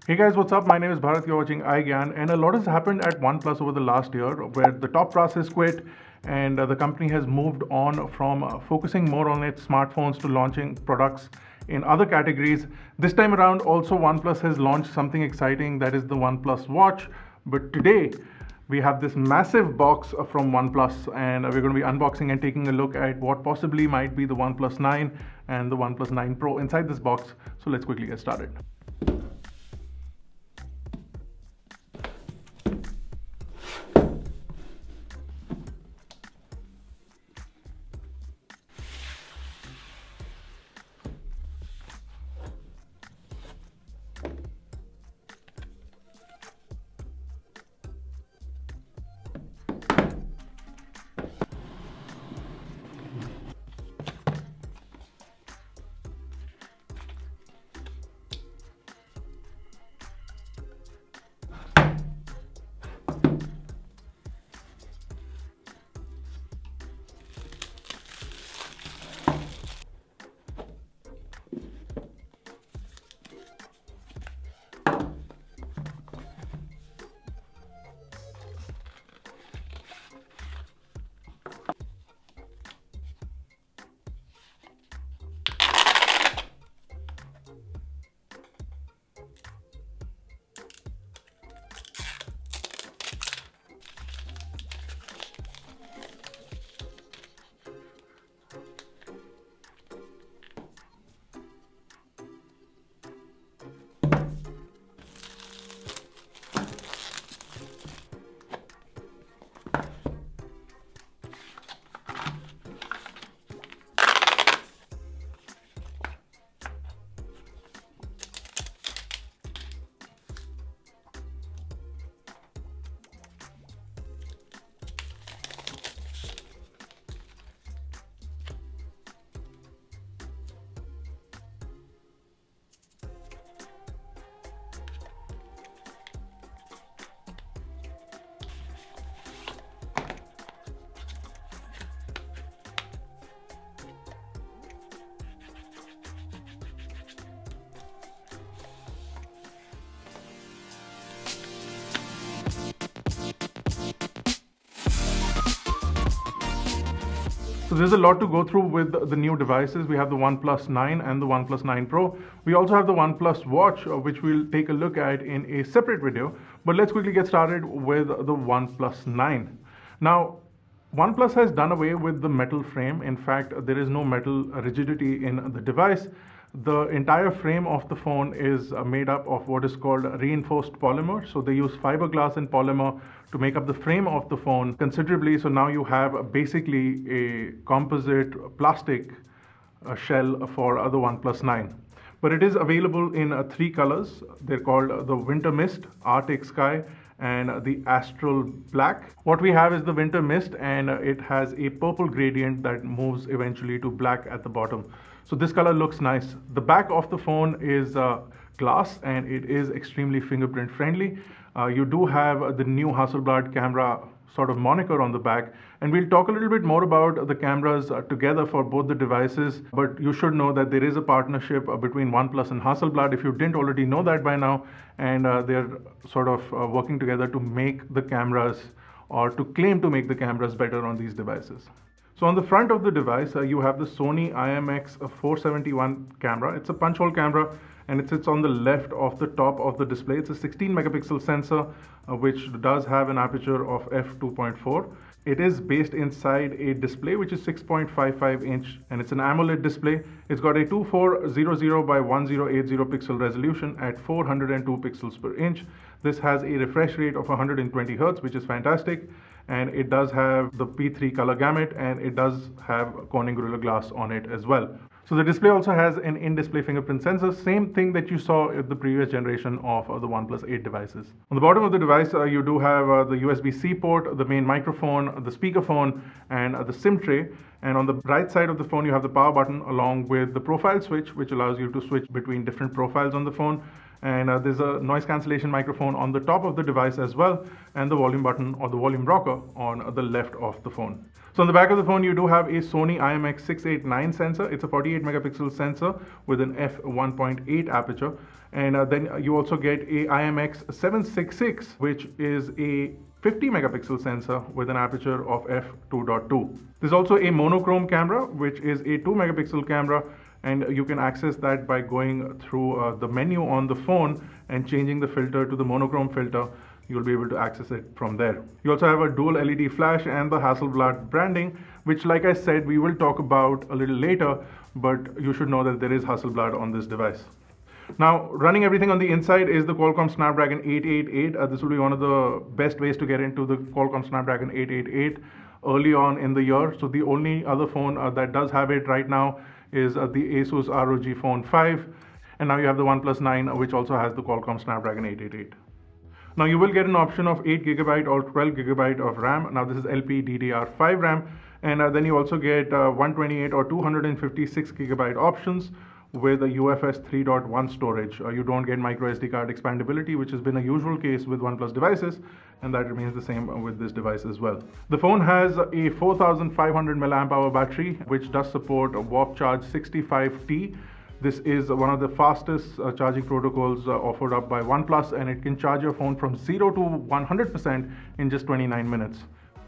Hey guys, what's up? My name is Bharat. You're watching iGyaan, and a lot has happened at OnePlus over the last year, where the top brass has quit, and the company has moved on from focusing more on its smartphones to launching products in other categories. This time around, also OnePlus has launched something exciting, that is the OnePlus Watch. But today, we have this massive box from OnePlus, and we're going to be unboxing and taking a look at what possibly might be the OnePlus 9 and the OnePlus 9 Pro inside this box. So let's quickly get started. So there's a lot to go through with the new devices. We have the OnePlus 9 and the OnePlus 9 Pro. We also have the OnePlus Watch, which we'll take a look at in a separate video. But let's quickly get started with the OnePlus 9. Now, OnePlus has done away with the metal frame. In fact, there is no metal rigidity in the device. The entire frame of the phone is made up of what is called reinforced polymer. So they use fiberglass and polymer to make up the frame of the phone considerably. So now you have basically a composite plastic shell for the OnePlus 9. But it is available in three colors. They're called the Winter Mist, Arctic Sky, and the Astral Black. What we have is the Winter Mist, and it has a purple gradient that moves eventually to black at the bottom. So this color looks nice. The back of the phone is glass, and it is extremely fingerprint friendly. You do have the new HasselBlad camera sort of moniker on the back, and we'll talk a little bit more about the cameras together for both the devices. But you should know that there is a partnership between OnePlus and HasselBlad, if you didn't already know that by now, and they're sort of working together to make the cameras, or to claim to make the cameras better on these devices. So on the front of the device, you have the Sony IMX471 camera. It's a punch hole camera, and it sits on the left of the top of the display. It's a 16 megapixel sensor, which does have an aperture of f2.4. It is based inside a display which is 6.55 inch, and it's an AMOLED display. It's got a 2400 by 1080 pixel resolution at 402 pixels per inch. This has a refresh rate of 120 Hz, which is fantastic. And it does have the P3 color gamut, and it does have Corning Gorilla Glass on it as well. So the display also has an in-display fingerprint sensor, same thing that you saw in the previous generation of the OnePlus 8 devices. On the bottom of the device, you do have the USB-C port, the main microphone, the speakerphone, and the SIM tray. And on the right side of the phone, you have the power button along with the profile switch, which allows you to switch between different profiles on the phone. And there's a noise cancellation microphone on the top of the device as well, and the volume button or the volume rocker on the left of the phone. So on the back of the phone, you do have a Sony IMX689 sensor. It's a 48 megapixel sensor with an f1.8 aperture. And then you also get a IMX766, which is a 50 megapixel sensor with an aperture of f2.2. There's also a monochrome camera, which is a 2 megapixel camera, and you can access that by going through the menu on the phone and changing the filter to the monochrome filter. You'll be able to access it from there. You also have a dual LED flash and the HasselBlad branding, which, like I said, we will talk about a little later, but you should know that there is HasselBlad on this device. Now, running everything on the inside is the Qualcomm Snapdragon 888. This will be one of the best ways to get into the Qualcomm Snapdragon 888 early on in the year. So the only other phone that does have it right now is the Asus ROG Phone 5. And now you have the OnePlus 9, which also has the Qualcomm Snapdragon 888. Now you will get an option of 8GB or 12GB of RAM. Now this is LPDDR5 RAM, and then you also get 128 or 256GB options with a UFS 3.1 storage. You don't get micro SD card expandability, which has been a usual case with OnePlus devices, and that remains the same with this device as well. The phone has a 4500 mAh battery, which does support a Warp Charge 65T. This is one of the fastest charging protocols offered up by OnePlus, and it can charge your phone from 0 to 100% in just 29 minutes.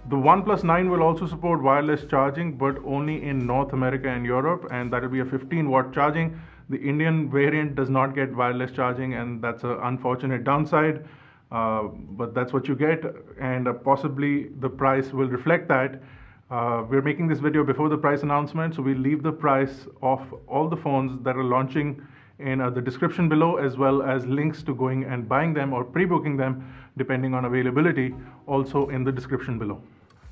The OnePlus 9 will also support wireless charging, but only in North America and Europe, and that will be a 15-watt charging. The Indian variant does not get wireless charging, and that's an unfortunate downside, but that's what you get, and possibly the price will reflect that. We're making this video before the price announcement, so we'll leave the price of all the phones that are launching in the description below, as well as links to going and buying them or pre-booking them depending on availability, also in the description below.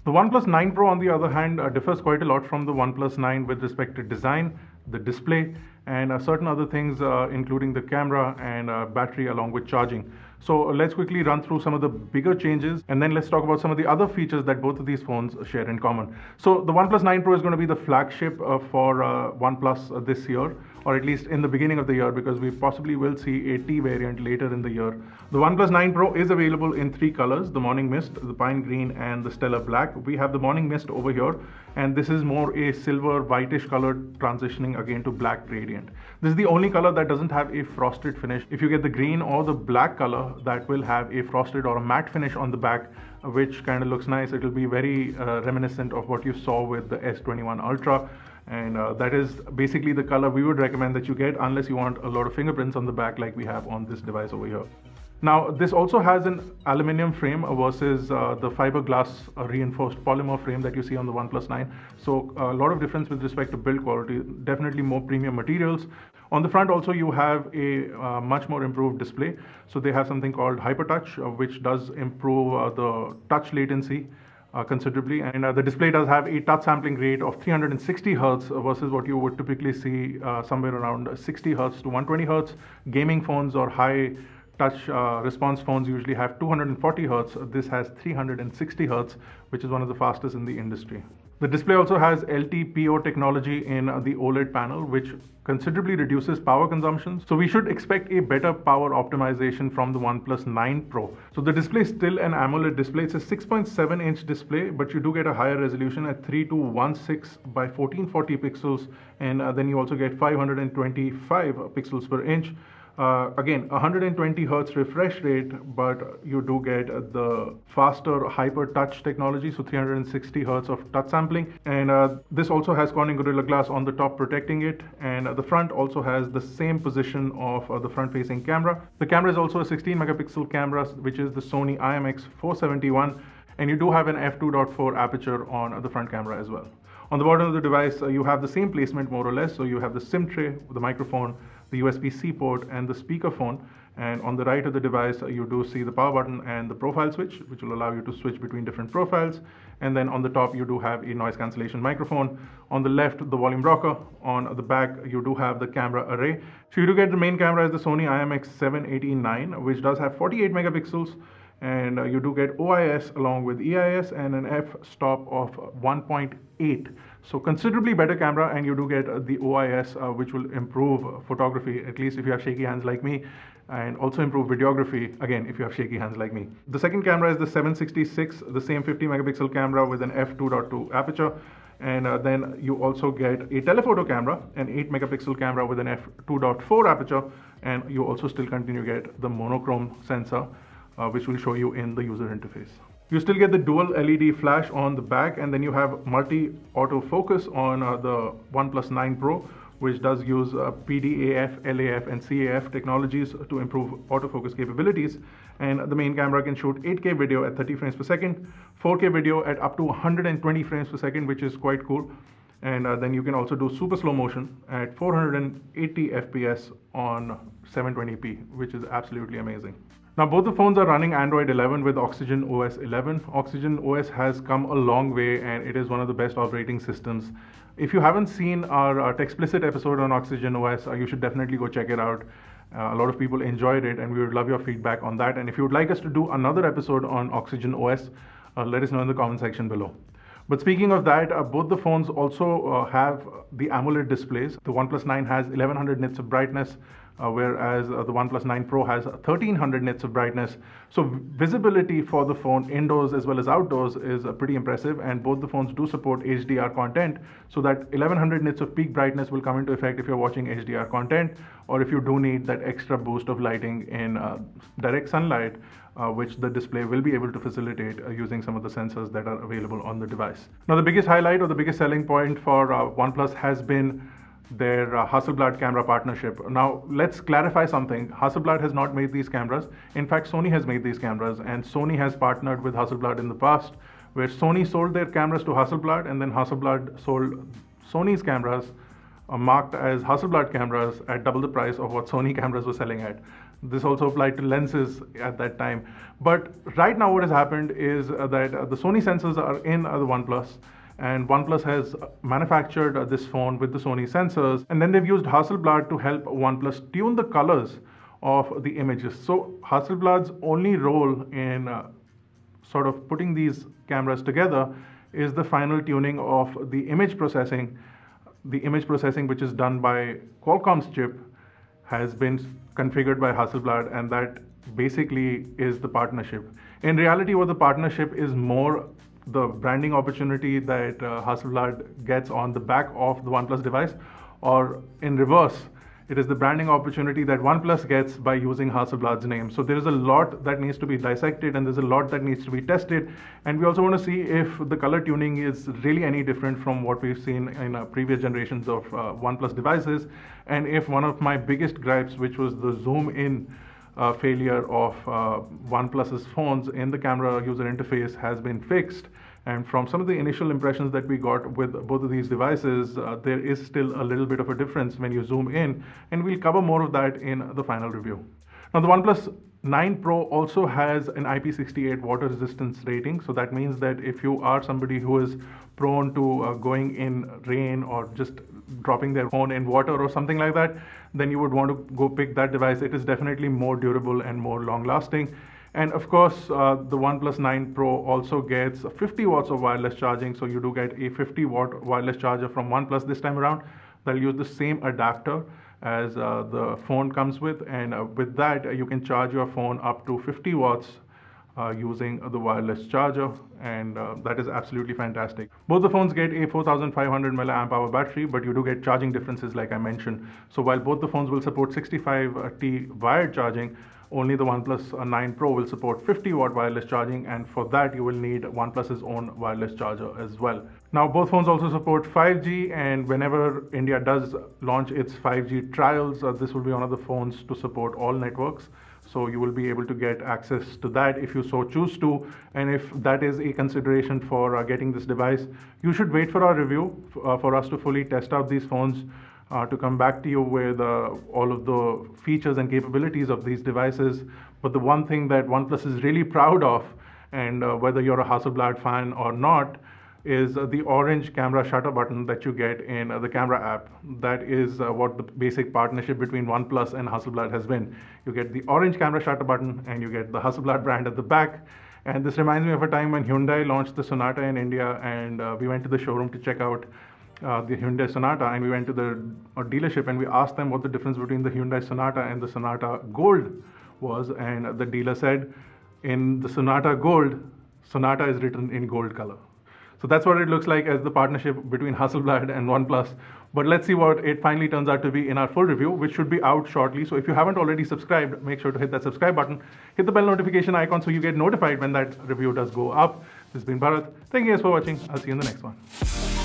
The OnePlus 9 Pro, on the other hand, differs quite a lot from the OnePlus 9 with respect to design, the display, and certain other things, including the camera and battery along with charging. So let's quickly run through some of the bigger changes, and then let's talk about some of the other features that both of these phones share in common. So the OnePlus 9 Pro is going to be the flagship for OnePlus this year, or at least in the beginning of the year, because we possibly will see a T variant later in the year. The OnePlus 9 Pro is available in 3 colors: the Morning Mist, the Pine Green, and the Stellar Black. We have the Morning Mist over here, and this is more a silver whitish color transitioning again to black gradient. This is the only color that doesn't have a frosted finish. If you get the green or the black color, that will have a frosted or a matte finish on the back, which kind of looks nice. It will be very reminiscent of what you saw with the S21 Ultra, and that is basically the color we would recommend that you get, unless you want a lot of fingerprints on the back like we have on this device over here. Now, this also has an aluminum frame versus the fiberglass reinforced polymer frame that you see on the OnePlus 9. So a lot of difference with respect to build quality, definitely more premium materials. On the front also, you have a much more improved display. So they have something called HyperTouch, which does improve the touch latency considerably, and the display does have a touch sampling rate of 360 Hertz versus what you would typically see somewhere around 60 Hertz to 120 Hertz. Gaming phones or high touch response phones usually have 240 Hertz. This has 360 Hertz, which is one of the fastest in the industry. The display also has LTPO technology in the OLED panel, which considerably reduces power consumption. So we should expect a better power optimization from the OnePlus 9 Pro. So the display is still an AMOLED display. It's a 6.7-inch display, but you do get a higher resolution at 3216 by 1440 pixels, and then you also get 525 pixels per inch. Again, 120 Hertz refresh rate, but you do get the faster hyper touch technology, so 360 Hertz of touch sampling. And this also has Corning Gorilla Glass on the top protecting it, and the front also has the same position of the front facing camera. The camera is also a 16 megapixel camera, which is the Sony IMX471, and you do have an f2.4 aperture on the front camera as well. On the bottom of the device, you have the same placement more or less. So you have the SIM tray, the microphone, the USB-C port, and the speakerphone. And on the right of the device, you do see the power button and the profile switch, which will allow you to switch between different profiles. And then on the top, you do have a noise cancellation microphone. On the left, the volume rocker. On the back, you do have the camera array. So you do get the main camera as the Sony IMX789, which does have 48 megapixels. And you do get OIS along with EIS and an f-stop of 1.8. So considerably better camera, and you do get the OIS, which will improve photography, at least if you have shaky hands like me. and also improve videography, again, if you have shaky hands like me. The second camera is the 766, the same 50 megapixel camera with an f2.2 aperture. And then you also get a telephoto camera, an 8 megapixel camera with an f2.4 aperture, and you also still continue to get the monochrome sensor, which will show you in the user interface. You still get the dual LED flash on the back, and then you have multi-autofocus on the OnePlus 9 Pro, which does use PDAF, LAF, and CAF technologies to improve autofocus capabilities. And the main camera can shoot 8K video at 30 frames per second, 4K video at up to 120 frames per second, which is quite cool. And then you can also do super slow motion at 480 FPS on 720p, which is absolutely amazing. Now both the phones are running Android 11 with Oxygen OS 11. Oxygen OS has come a long way, and it is one of the best operating systems. If you haven't seen our Techsplicit episode on Oxygen OS, you should definitely go check it out. A lot of people enjoyed it, and we would love your feedback on that. And if you would like us to do another episode on Oxygen OS, let us know in the comment section below. But speaking of that, both the phones also have the AMOLED displays. The OnePlus 9 has 1100 nits of brightness, whereas the OnePlus 9 Pro has 1300 nits of brightness. So visibility for the phone indoors as well as outdoors is pretty impressive, and both the phones do support HDR content, so that 1100 nits of peak brightness will come into effect if you're watching HDR content, or if you do need that extra boost of lighting in direct sunlight, which the display will be able to facilitate using some of the sensors that are available on the device. Now the biggest highlight or the biggest selling point for OnePlus has been their HasselBlad camera partnership. Now let's clarify something. HasselBlad has not made these cameras. In fact, Sony has made these cameras, and Sony has partnered with HasselBlad in the past, where Sony sold their cameras to HasselBlad, and then HasselBlad sold Sony's cameras marked as HasselBlad cameras at double the price of what Sony cameras were selling at. This also applied to lenses at that time. But right now what has happened is that the Sony sensors are in the OnePlus, and OnePlus has manufactured this phone with the Sony sensors, and then they've used HasselBlad to help OnePlus tune the colors of the images. So HasselBlad's only role in sort of putting these cameras together is the final tuning of the image processing. The image processing, which is done by Qualcomm's chip, has been configured by HasselBlad, and that basically is the partnership. In reality, what the partnership is more the branding opportunity that HasselBlad gets on the back of the OnePlus device, or in reverse, it is the branding opportunity that OnePlus gets by using HasselBlad's name. So there is a lot that needs to be dissected, and there's a lot that needs to be tested. And we also want to see if the color tuning is really any different from what we've seen in previous generations of OnePlus devices. And if one of my biggest gripes, which was the zoom in failure of OnePlus's phones in the camera user interface, has been fixed. And from some of the initial impressions that we got with both of these devices, there is still a little bit of a difference when you zoom in, and we'll cover more of that in the final review. Now the OnePlus 9 Pro also has an IP68 water resistance rating, so that means that if you are somebody who is prone to going in rain or just dropping their phone in water or something like that, then you would want to go pick that device. It is definitely more durable and more long lasting. And of course, the OnePlus 9 Pro also gets 50 watts of wireless charging. So you do get a 50-watt wireless charger from OnePlus this time around. They'll use the same adapter as the phone comes with. And with that, you can charge your phone up to 50 watts using the wireless charger. And that is absolutely fantastic. Both the phones get a 4500 milliamp hour battery, but you do get charging differences like I mentioned. So while both the phones will support 65T wired charging, only the OnePlus 9 Pro will support 50-watt wireless charging, and for that you will need OnePlus's own wireless charger as well. Now both phones also support 5G, and whenever India does launch its 5G trials, this will be one of the phones to support all networks. So you will be able to get access to that if you so choose to, and if that is a consideration for getting this device, you should wait for our review for us to fully test out these phones, to come back to you with all of the features and capabilities of these devices. But the one thing that OnePlus is really proud of, and whether you're a HasselBlad fan or not, is the orange camera shutter button that you get in the camera app. That is what the basic partnership between OnePlus and HasselBlad has been. You get the orange camera shutter button, and you get the HasselBlad brand at the back. And this reminds me of a time when Hyundai launched the Sonata in India, and we went to the showroom to check out the Hyundai Sonata, and we went to the dealership and we asked them what the difference between the Hyundai Sonata and the Sonata Gold was, and the dealer said in the Sonata Gold, Sonata is written in gold color. So that's what it looks like as the partnership between HasselBlad and OnePlus. But let's see what it finally turns out to be in our full review, which should be out shortly. So if you haven't already subscribed, make sure to hit that subscribe button, hit the bell notification icon so you get notified when that review does go up. This has been Bharat. Thank you guys for watching. I'll see you in the next one.